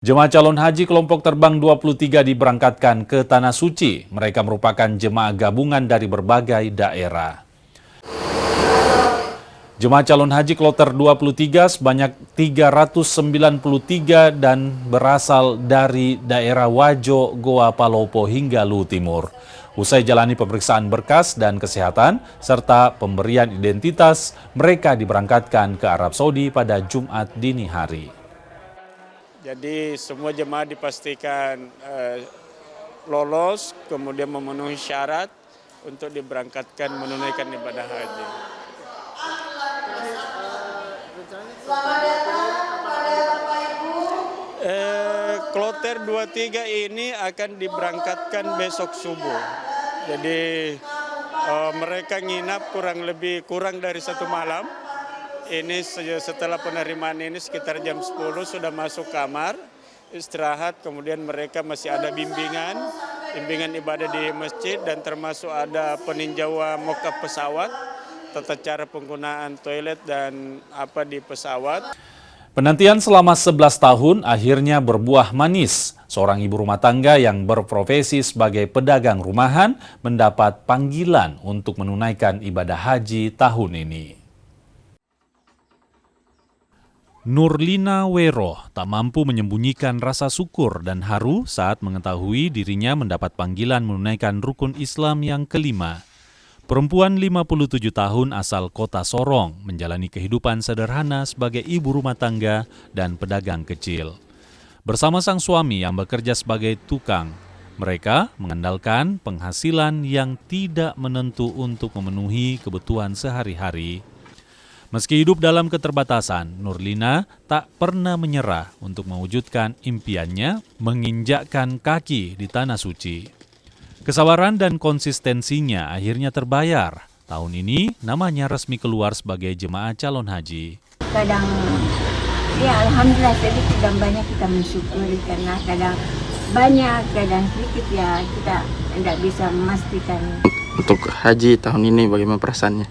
Jemaah calon haji kelompok terbang 23 diberangkatkan ke Tanah Suci. Mereka merupakan jemaah gabungan dari berbagai daerah. Jemaah calon haji kloter 23 sebanyak 393 dan berasal dari daerah Wajo, Goa, Palopo hingga Luwu Timur. Usai jalani pemeriksaan berkas dan kesehatan serta pemberian identitas, mereka diberangkatkan ke Arab Saudi pada Jumat dini hari. Jadi semua jemaah dipastikan lolos, kemudian memenuhi syarat untuk diberangkatkan menunaikan ibadah haji. Kloter 23 ini akan diberangkatkan besok subuh. Jadi mereka nginap kurang dari 1 malam. Ini setelah penerimaan ini sekitar jam 10 sudah masuk kamar, istirahat, kemudian mereka masih ada bimbingan ibadah di masjid dan termasuk ada peninjauan mockup pesawat, tata cara penggunaan toilet dan di pesawat. Penantian selama 11 tahun akhirnya berbuah manis. Seorang ibu rumah tangga yang berprofesi sebagai pedagang rumahan mendapat panggilan untuk menunaikan ibadah haji tahun ini. Nurlina Wero tak mampu menyembunyikan rasa syukur dan haru saat mengetahui dirinya mendapat panggilan menunaikan rukun Islam yang kelima. Perempuan 57 tahun asal kota Sorong menjalani kehidupan sederhana sebagai ibu rumah tangga dan pedagang kecil. Bersama sang suami yang bekerja sebagai tukang, mereka mengandalkan penghasilan yang tidak menentu untuk memenuhi kebutuhan sehari-hari. Meski hidup dalam keterbatasan, Nurlina tak pernah menyerah untuk mewujudkan impiannya menginjakkan kaki di Tanah Suci. Kesabaran dan konsistensinya akhirnya terbayar. Tahun ini namanya resmi keluar sebagai jemaah calon haji. Kadang, ya alhamdulillah sedikit dan banyak kita mensyukuri karena kadang banyak, kadang sedikit ya kita tidak bisa memastikan. Untuk haji tahun ini bagaimana perasaannya?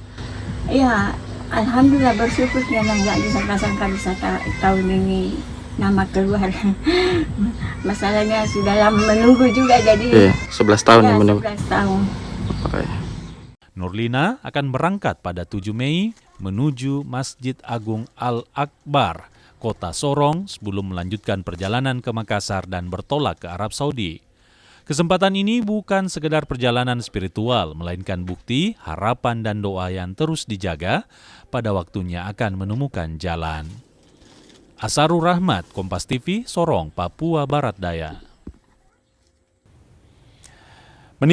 Ya, alhamdulillah bersyukur karena nggak disangka-sangka bisa tahun ini nama keluar. Masalahnya sudah lama menunggu juga jadi. 11 tahun yang menunggu. 11 tahun. Nurlina akan berangkat pada 7 Mei menuju Masjid Agung Al-Akbar, kota Sorong sebelum melanjutkan perjalanan ke Makassar dan bertolak ke Arab Saudi. Kesempatan ini bukan sekedar perjalanan spiritual, melainkan bukti, harapan dan doa yang terus dijaga pada waktunya akan menemukan jalan. Asarur Rahmat, Kompas TV, Sorong, Papua Barat Daya.